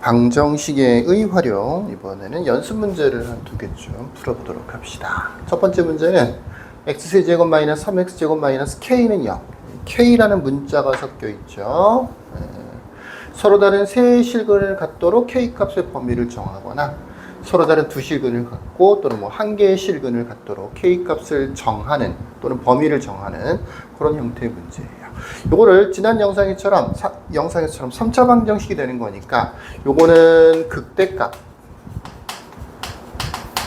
방정식의 활용, 이번에는 연습 문제를 한 2개 좀 풀어보도록 합시다. 첫 번째 문제는 x제곱 마이너스 3x제곱 마이너스 k는 0. k라는 문자가 섞여 있죠. 서로 다른 세 실근을 갖도록 k 값의 범위를 정하거나 서로 다른 두 실근을 갖고 또는 뭐 한 개의 실근을 갖도록 k 값을 정하는 또는 범위를 정하는 그런 형태의 문제예요. 요거를 지난 영상에처럼 3차 방정식이 되는 거니까 요거는 극대값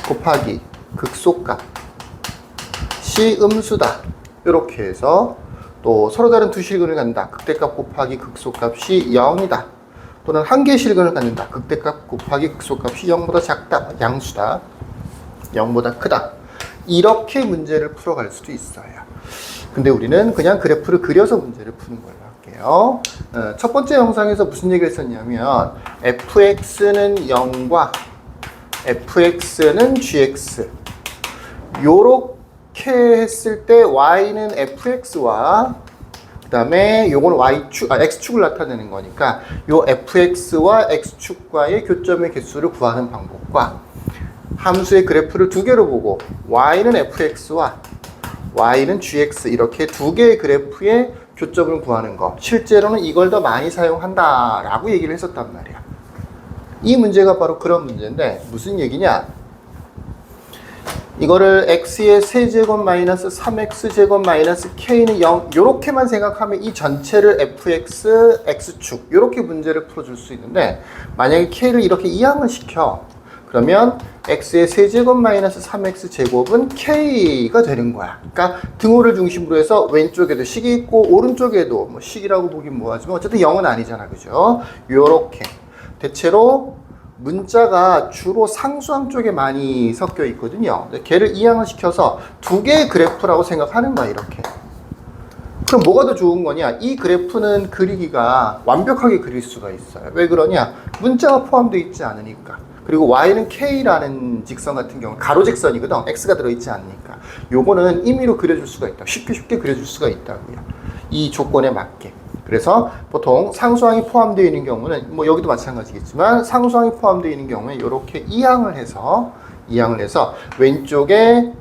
곱하기 극소값이 음수다. 이렇게 해서 또 서로 다른 두 실근을 갖는다. 극대값 곱하기 극소값이 0이다. 또는 한 개의 실근을 갖는다. 극대값 곱하기 극소값이 0보다 작다. 양수다. 0보다 크다. 이렇게 문제를 풀어갈 수도 있어요. 근데 우리는 그냥 그래프를 그려서 문제를 푸는 걸로 할게요. 첫 번째 영상에서 무슨 얘기를 했었냐면 fx는 0과 fx는 gx 요렇게 했을 때 y는 fx와 그 다음에 요건 x축을 나타내는 거니까 요 fx와 x축과의 교점의 개수를 구하는 방법과 함수의 그래프를 두 개로 보고 y는 fx와 y는 gx 이렇게 두 개의 그래프의 교점을 구하는 거, 실제로는 이걸 더 많이 사용한다 라고 얘기를 했었단 말이야. 이 문제가 바로 그런 문제인데 무슨 얘기냐, 이거를 x의 세제곱 마이너스 3x제곱 마이너스 k는 0 요렇게만 생각하면 이 전체를 fx, x축 요렇게 문제를 풀어줄 수 있는데, 만약에 k를 이렇게 이항을 시켜 그러면 x의 세제곱 마이너스 3x제곱은 k가 되는 거야. 그러니까 등호를 중심으로 해서 왼쪽에도 식이 있고 오른쪽에도 뭐 식이라고 보긴 뭐하지만 어쨌든 0은 아니잖아, 그죠? 요렇게 대체로 문자가 주로 상수항 쪽에 많이 섞여 있거든요. 걔를 이항을 시켜서 두 개의 그래프라고 생각하는 거야, 이렇게. 그럼 뭐가 더 좋은 거냐? 이 그래프는 그리기가 완벽하게 그릴 수가 있어요. 왜 그러냐? 문자가 포함되어 있지 않으니까. 그리고 y는 k라는 직선 같은 경우는 가로직선이거든. x가 들어있지 않으니까. 요거는 임의로 그려줄 수가 있다. 쉽게 그려줄 수가 있다고요. 이 조건에 맞게. 그래서 보통 상수항이 포함되어 있는 경우는 뭐 여기도 마찬가지겠지만 상수항이 포함되어 있는 경우에 이렇게 이항을 해서 왼쪽에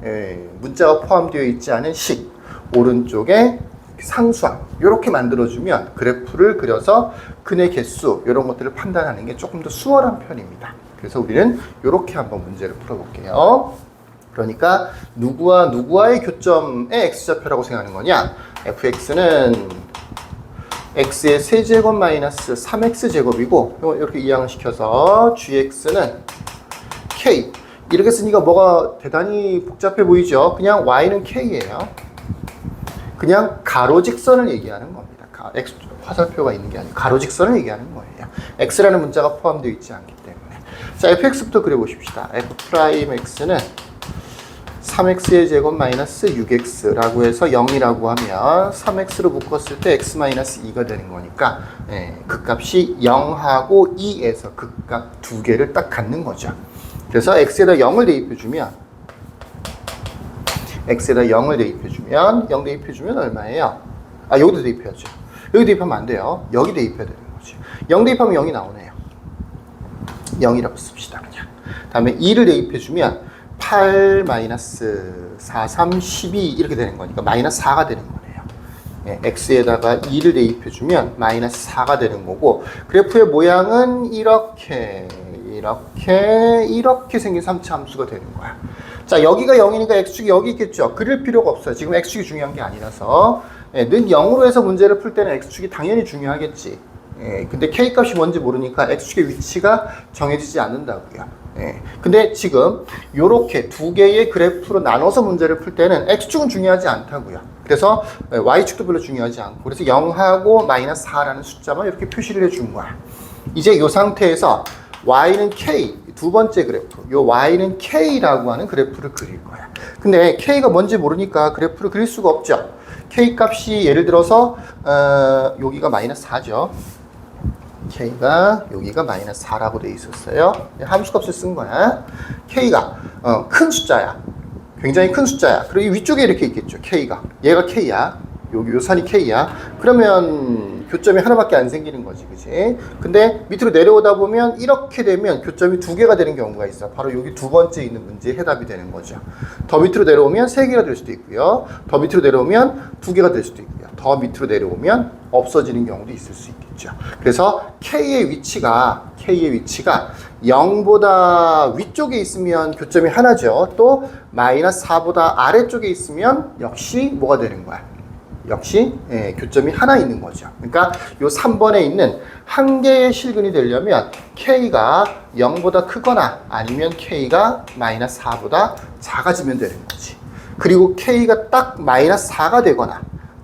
문자가 포함되어 있지 않은 식, 오른쪽에 상수항 이렇게 만들어주면 그래프를 그려서 근의 개수 이런 것들을 판단하는 게 조금 더 수월한 편입니다. 그래서 우리는 이렇게 한번 문제를 풀어볼게요. 그러니까 누구와 누구와의 교점의 x좌표라고 생각하는 거냐? fx는 x의 세제곱 마이너스 3x제곱이고 이렇게 이항을 시켜서 gx는 k 이렇게 쓰니까 뭐가 대단히 복잡해 보이죠? 그냥 y는 k예요. 그냥 가로직선을 얘기하는 겁니다. x 화살표가 있는 게 아니고 가로직선을 얘기하는 거예요. x라는 문자가 포함되어 있지 않기 때문에. 자, fx부터 그려보십시다. f'x는 3x의 제곱 마이너스 6x라고 해서 0이라고 하면 3x로 묶었을 때 x 마이너스 2가 되는 거니까 극값이 0하고 2에서 극값 두 개를 딱 갖는 거죠. 그래서 x에다 0을 대입해주면 0 대입해주면 얼마예요? 아, 여기도 대입해야죠. 여기 대입하면 안 돼요. 여기 대입해야 되는 거지. 0 대입하면 0이 나오네요. 0이라고 씁시다, 그냥. 다음에 2를 대입해주면 8 마이너스 4, 3, 12 이렇게 되는 거니까 마이너스 4가 되는 거네요. x에다가 2를 대입해주면 마이너스 4가 되는 거고, 그래프의 모양은 이렇게 생긴 3차 함수가 되는 거야. 자, 여기가 0이니까 x축이 여기 있겠죠. 그릴 필요가 없어요. 지금 x축이 중요한 게 아니라서. 는 0으로 해서 문제를 풀 때는 x축이 당연히 중요하겠지. 근데 k값이 뭔지 모르니까 x축의 위치가 정해지지 않는다고요. 근데 지금 요렇게 두 개의 그래프로 나눠서 문제를 풀 때는 x축은 중요하지 않다고요. 그래서 y축도 별로 중요하지 않고, 그래서 0하고 마이너스 4라는 숫자만 이렇게 표시를 해준 거야. 이제 이 상태에서 y는 k, 두 번째 그래프, 요 y는 k라고 하는 그래프를 그릴 거야. 근데 k가 뭔지 모르니까 그래프를 그릴 수가 없죠. k 값이 예를 들어서 여기가 마이너스 4죠. k가 여기가 마이너스 4라고 돼 있었어요. 함수값을 쓴 거야. k가 큰 숫자야. 굉장히 큰 숫자야. 그리고 이 위쪽에 이렇게 있겠죠. k가. 얘가 k야. 여기 요 산이 k야. 그러면 교점이 하나밖에 안 생기는 거지, 그지? 근데 밑으로 내려오다 보면 이렇게 되면 교점이 두 개가 되는 경우가 있어. 바로 여기 두 번째 있는 문제의 해답이 되는 거죠. 더 밑으로 내려오면 세 개가 될 수도 있고요. 더 밑으로 내려오면 두 개가 될 수도 있고요. 더 밑으로 내려오면 없어지는 경우도 있을 수 있겠죠. 그래서 K의 위치가 0보다 위쪽에 있으면 교점이 하나죠. 또 마이너스 4보다 아래쪽에 있으면 역시 뭐가 되는 거야? 역시 교점이 하나 있는 거죠. 그러니까 요 3번에 있는 한 개의 실근이 되려면 K가 0보다 크거나 아니면 K가 마이너스 4보다 작아지면 되는 거지. 그리고 K가 딱 마이너스 4가 되거나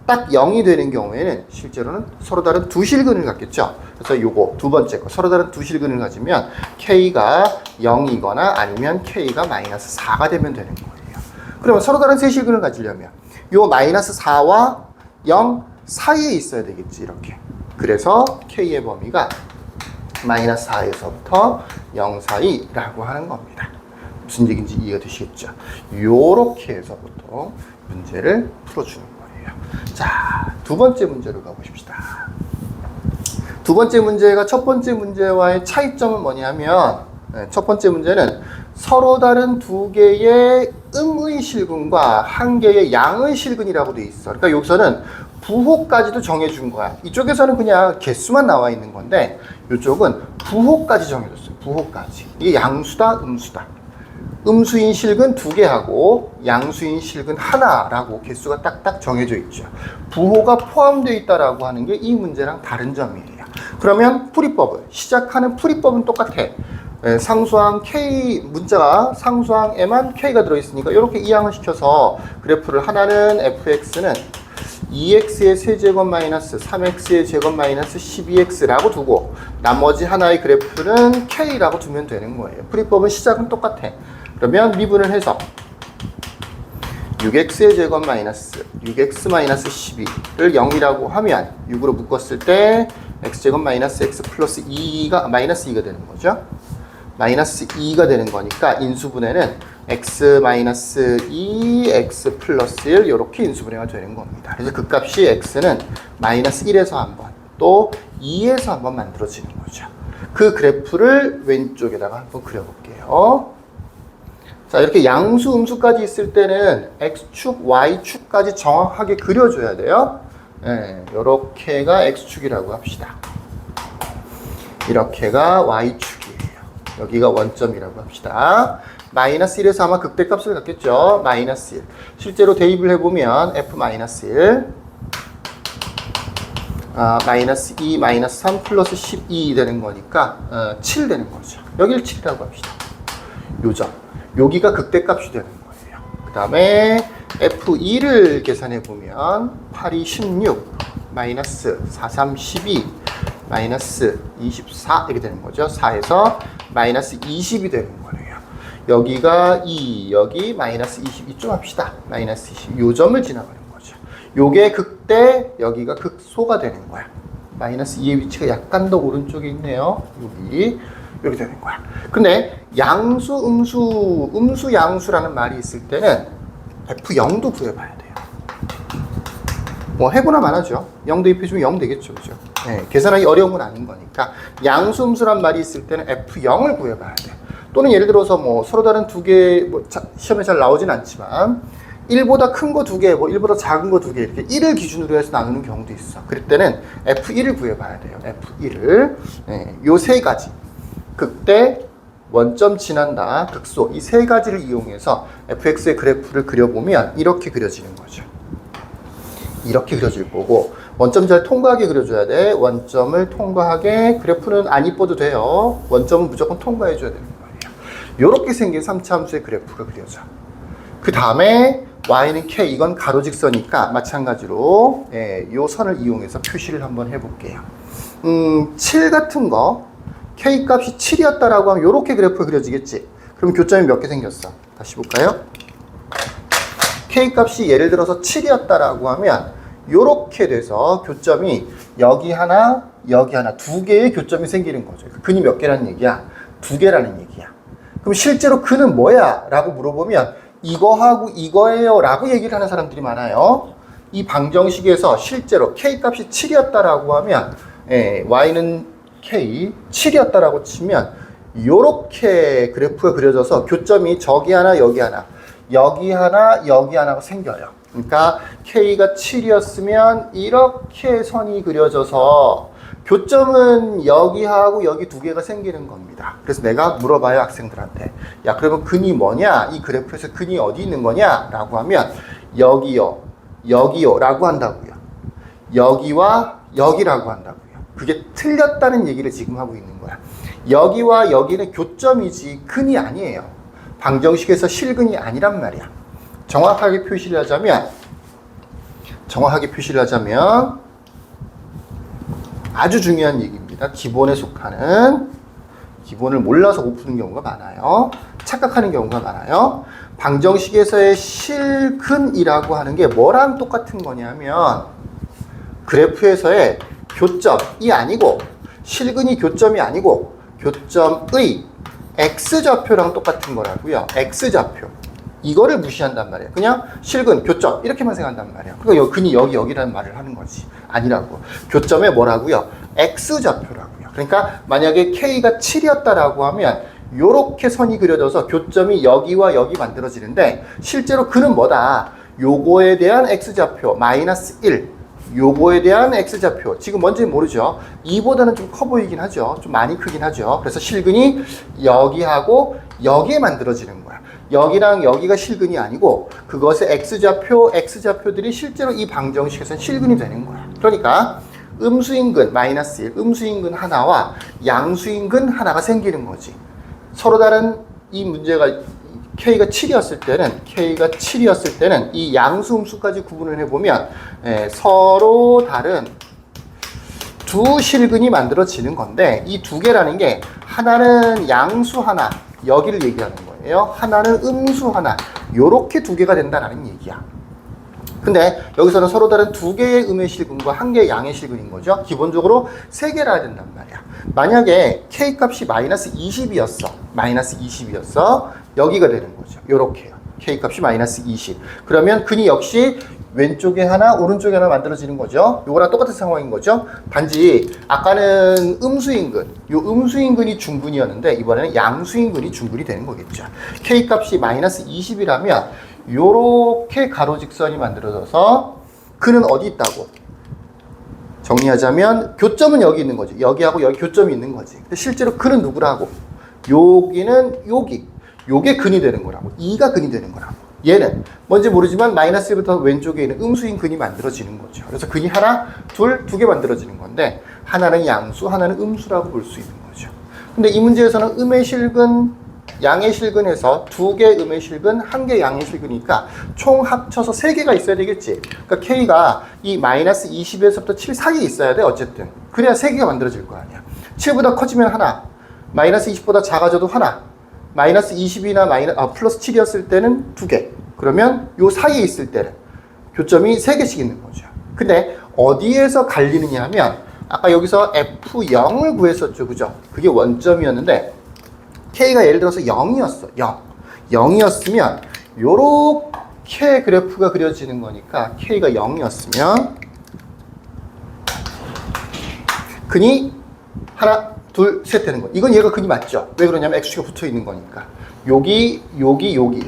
딱 0이 되는 경우에는 실제로는 서로 다른 두 실근을 갖겠죠. 그래서 요거 두 번째 거 서로 다른 두 실근을 가지면 K가 0이거나 아니면 K가 마이너스 4가 되면 되는 거예요. 그러면 서로 다른 세 실근을 가지려면 요 마이너스 4와 0 사이에 있어야 되겠지, 이렇게. 그래서 K의 범위가 마이너스 4에서부터 0 사이라고 하는 겁니다. 무슨 얘기인지 이해가 되시겠죠? 요렇게 해서 보통 문제를 풀어주는 거예요. 자, 두 번째 문제로 가보십시다. 두 번째 문제가 첫 번째 문제와의 차이점은 뭐냐면, 첫 번째 문제는 서로 다른 두 개의 음의 실근과 한 개의 양의 실근이라고 돼 있어. 그러니까 여기서는 부호까지도 정해준 거야. 이쪽에서는 그냥 개수만 나와 있는 건데 이쪽은 부호까지 정해줬어요. 부호까지. 이게 양수다, 음수다. 음수인 실근 두 개하고 양수인 실근 하나라고 개수가 딱딱 정해져 있죠. 부호가 포함되어 있다라고 하는 게 이 문제랑 다른 점이에요. 그러면 풀이법을 시작하는 풀이법은 똑같아. 상수항 K 문자가 상수항에만 K가 들어있으니까 이렇게 이항을 시켜서 그래프를 하나는 fx는 2x의 세제곱 마이너스 3x의 제곱 마이너스 12x라고 두고 나머지 하나의 그래프는 K라고 두면 되는 거예요. 풀이법은 시작은 똑같아. 그러면 미분을 해서 6x의 제곱 마이너스 6x 마이너스 12를 0이라고 하면 6으로 묶었을 때 x제곱 마이너스 x 플러스 2가 마이너스 2가 되는 거죠. 마이너스 2가 되는 거니까 인수분해는 x 마이너스 2, x 플러스 1 이렇게 인수분해가 되는 겁니다. 그래서 그 값이 x는 마이너스 1에서 한 번, 또 2에서 한 번 만들어지는 거죠. 그 그래프를 왼쪽에다가 한번 그려볼게요. 자, 이렇게 양수, 음수까지 있을 때는 x축, y축까지 정확하게 그려줘야 돼요. 이렇게가 x축이라고 합시다. 이렇게가 y축이에요. 여기가 원점이라고 합시다. 마이너스 1에서 아마 극대값을 갖겠죠. 마이너스 1. 실제로 대입을 해보면 f 마이너스 1, 마이너스 2, 마이너스 3 플러스 12 되는 거니까 7 되는 거죠. 여기를 7이라고 합시다. 요점. 여기가 극대값이 되는 거예요. 그 다음에 f2를 계산해보면 8, 2, 16, 마이너스 4, 3, 12, 마이너스 24 이렇게 되는 거죠. 4에서 마이너스 20이 되는 거예요. 여기가 2, 여기 마이너스 22좀 합시다. 마이너스 20. 요 점을 지나가는 거죠. 요게 극대, 여기가 극소가 되는 거야. 마이너스 2의 위치가 약간 더 오른쪽에 있네요. 여기. 이렇게 되는 거야. 근데 양수, 음수, 양수라는 말이 있을 때는 F0도 구해봐야 돼요. 뭐 해보나 마나죠. 0 대입해주면 0 되겠죠. 그죠? 네, 계산하기 어려운 건 아닌 거니까 양수, 음수란 말이 있을 때는 F0을 구해봐야 돼요. 또는 예를 들어서 뭐 서로 다른 두 개, 뭐 시험에 잘 나오진 않지만 1보다 큰 거 두 개, 뭐 1보다 작은 거 두 개 이렇게 1을 기준으로 해서 나누는 경우도 있어. 그럴 때는 F1을 구해봐야 돼요. F1을. 네, 요 세 가지. 극대, 원점 지난다, 극소 이 세 가지를 이용해서 fx의 그래프를 그려보면 이렇게 그려지는 거죠. 이렇게 그려질 거고 원점 잘 통과하게 그려줘야 돼. 원점을 통과하게 그래프는 안 이뻐도 돼요. 원점은 무조건 통과해줘야 되는 거예요. 이렇게 생긴 3차 함수의 그래프가 그려져. 그 다음에 y는 k 이건 가로직선이니까 마찬가지로 이 선을 이용해서 표시를 한번 해볼게요. 7 같은 거 K 값이 7이었다라고 하면 이렇게 그래프가 그려지겠지. 그럼 교점이 몇 개 생겼어? 다시 볼까요? K 값이 예를 들어서 7이었다라고 하면 이렇게 돼서 교점이 여기 하나, 여기 하나 두 개의 교점이 생기는 거죠. 근이 몇 개라는 얘기야? 두 개라는 얘기야. 그럼 실제로 근은 뭐야? 라고 물어보면 이거하고 이거예요 라고 얘기를 하는 사람들이 많아요. 이 방정식에서 실제로 K값이 7이었다라고 하면 Y는 K 7이었다라고 치면 요렇게 그래프가 그려져서 교점이 저기 하나 여기 하나 여기 하나 여기 하나가 생겨요. 그러니까 K가 7이었으면 이렇게 선이 그려져서 교점은 여기하고 여기 두 개가 생기는 겁니다. 그래서 내가 물어봐요, 학생들한테. 야, 그러면 근이 뭐냐? 이 그래프에서 근이 어디 있는 거냐? 라고 하면 여기요, 여기요 라고 한다고요. 여기와 여기라고 한다고요. 그게 틀렸다는 얘기를 지금 하고 있는 거야. 여기와 여기는 교점이지 근이 아니에요. 방정식에서 실근이 아니란 말이야. 정확하게 표시를 하자면 아주 중요한 얘기입니다. 기본에 속하는, 기본을 몰라서 못 푸는 경우가 많아요. 착각하는 경우가 많아요. 방정식에서의 실근이라고 하는 게 뭐랑 똑같은 거냐면 그래프에서의 교점이 아니고, 실근이 교점이 아니고 교점의 X좌표랑 똑같은 거라고요. X좌표. 이거를 무시한단 말이에요. 그냥 실근, 교점 이렇게만 생각한단 말이에요. 그러니까 근이 여기라는 말을 하는 거지. 아니라고. 교점에 뭐라고요? X좌표라고요. 그러니까 만약에 K가 7이었다라고 하면 요렇게 선이 그려져서 교점이 여기와 여기 만들어지는데 실제로 근은 뭐다? 요거에 대한 X좌표 마이너스 1, 요거에 대한 X좌표 지금 뭔지는 모르죠. 2보다는 좀 커 보이긴 하죠. 좀 많이 크긴 하죠. 그래서 실근이 여기하고 여기에 만들어지는 거야. 여기랑 여기가 실근이 아니고 그것의 X좌표들이 실제로 이 방정식에서는 실근이 되는 거야. 그러니까 음수인근 마이너스 1, 음수인근 하나와 양수인근 하나가 생기는 거지. 서로 다른 이 문제가 K가 7이었을 때는 이 양수 음수까지 구분을 해보면 서로 다른 두 실근이 만들어지는 건데 이 두 개라는 게 하나는 양수 하나 여기를 얘기하는 거예요. 하나는 음수 하나 요렇게 두 개가 된다는 얘기야. 근데 여기서는 서로 다른 두 개의 음의 실근과 한 개의 양의 실근인 거죠. 기본적으로 세 개라 해야 된단 말이야. 만약에 K값이 마이너스 20이었어. 여기가 되는 거죠. 요렇게요. K값이 마이너스 20. 그러면 근이 역시 왼쪽에 하나, 오른쪽에 하나 만들어지는 거죠. 요거랑 똑같은 상황인 거죠. 단지 아까는 음수인근, 요 음수인근이 중근이었는데 이번에는 양수인근이 중근이 되는 거겠죠. K값이 마이너스 20이라면 요렇게 가로직선이 만들어져서 근은 어디 있다고? 정리하자면 교점은 여기 있는 거지. 여기하고 여기 교점이 있는 거지. 근데 실제로 근은 누구라고? 여기는 여기. 요게 근이 되는 거라고. 2가 근이 되는 거라고. 얘는 뭔지 모르지만 마이너스 1부터 왼쪽에 있는 음수인 근이 만들어지는 거죠. 그래서 근이 하나, 둘, 두 개 만들어지는 건데 하나는 양수, 하나는 음수라고 볼 수 있는 거죠. 근데 이 문제에서는 음의 실근, 양의 실근에서 두 개 음의 실근, 한 개 양의 실근이니까 총 합쳐서 세 개가 있어야 되겠지. 그러니까 K가 이 마이너스 20에서부터 7 사이에 있어야 돼. 어쨌든. 그래야 세 개가 만들어질 거 아니야. 7보다 커지면 하나, 마이너스 20보다 작아져도 하나, 마이너스 20이나 플러스 7이었을 때는 두 개. 그러면 요 사이에 있을 때는 교점이 세 개씩 있는 거죠. 근데 어디에서 갈리느냐 하면 아까 여기서 F0을 구했었죠. 그죠? 그게 원점이었는데 K가 예를 들어서 0이었어. 0이었으면 요렇게 그래프가 그려지는 거니까 K가 0이었으면 근이 하나, 둘, 셋 되는 거. 이건 얘가 근이 맞죠? 왜 그러냐면 X축에 붙어 있는 거니까. 여기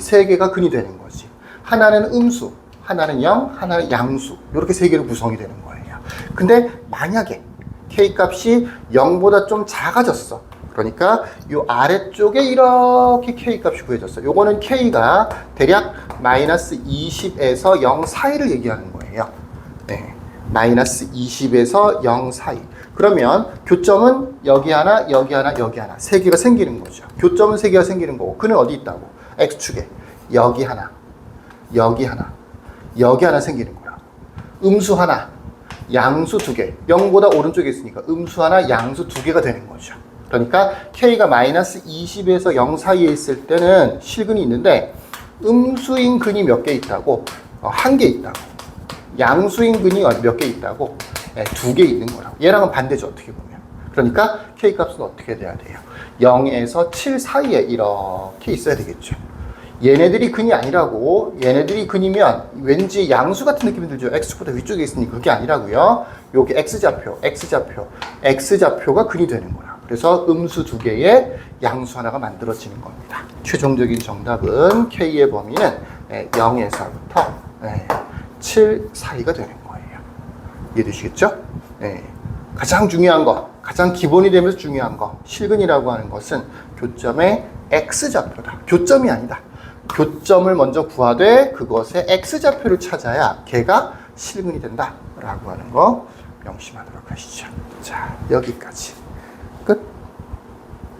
세 개가 근이 되는 거지. 하나는 음수, 하나는 영, 하나는 양수. 이렇게 세 개로 구성이 되는 거예요. 근데 만약에 K값이 0보다 좀 작아졌어. 그러니까 이 아래쪽에 이렇게 K값이 구해졌어. 요거는 K가 대략 마이너스 20에서 0 사이를 얘기하는 거예요. 네. 마이너스 20에서 0 사이. 그러면 교점은 여기 하나, 여기 하나, 여기 하나. 세 개가 생기는 거죠. 교점은 세 개가 생기는 거고. 근은 어디 있다고? X축에. 여기 하나, 여기 하나, 여기 하나 생기는 거야. 음수 하나, 양수 두 개. 0보다 오른쪽에 있으니까 음수 하나, 양수 두 개가 되는 거죠. 그러니까 K가 마이너스 20에서 0 사이에 있을 때는 실근이 있는데 음수인 근이 몇 개 있다고? 한 개 있다고. 양수인 근이 몇 개 있다고? 두 개 있는 거라고. 얘랑은 반대죠, 어떻게 보면. 그러니까 K값은 어떻게 돼야 돼요? 0에서 7 사이에 이렇게 있어야 되겠죠. 얘네들이 근이 아니라고. 얘네들이 근이면 왠지 양수 같은 느낌이 들죠. x보다 위쪽에 있으니까. 그게 아니라고요. 요게 x좌표가 근이 되는 거야. 그래서 음수 두 개의 양수 하나가 만들어지는 겁니다. 최종적인 정답은 K의 범위는 0에서부터 7 사이가 되는 거예요. 이해되시겠죠? 가장 중요한 거, 가장 기본이 되면서 중요한 거, 실근이라고 하는 것은 교점의 x좌표다. 교점이 아니다. 교점을 먼저 구하되 그것의 x좌표를 찾아야 걔가 실근이 된다 라고 하는 거 명심하도록 하시죠. 자, 여기까지 끝.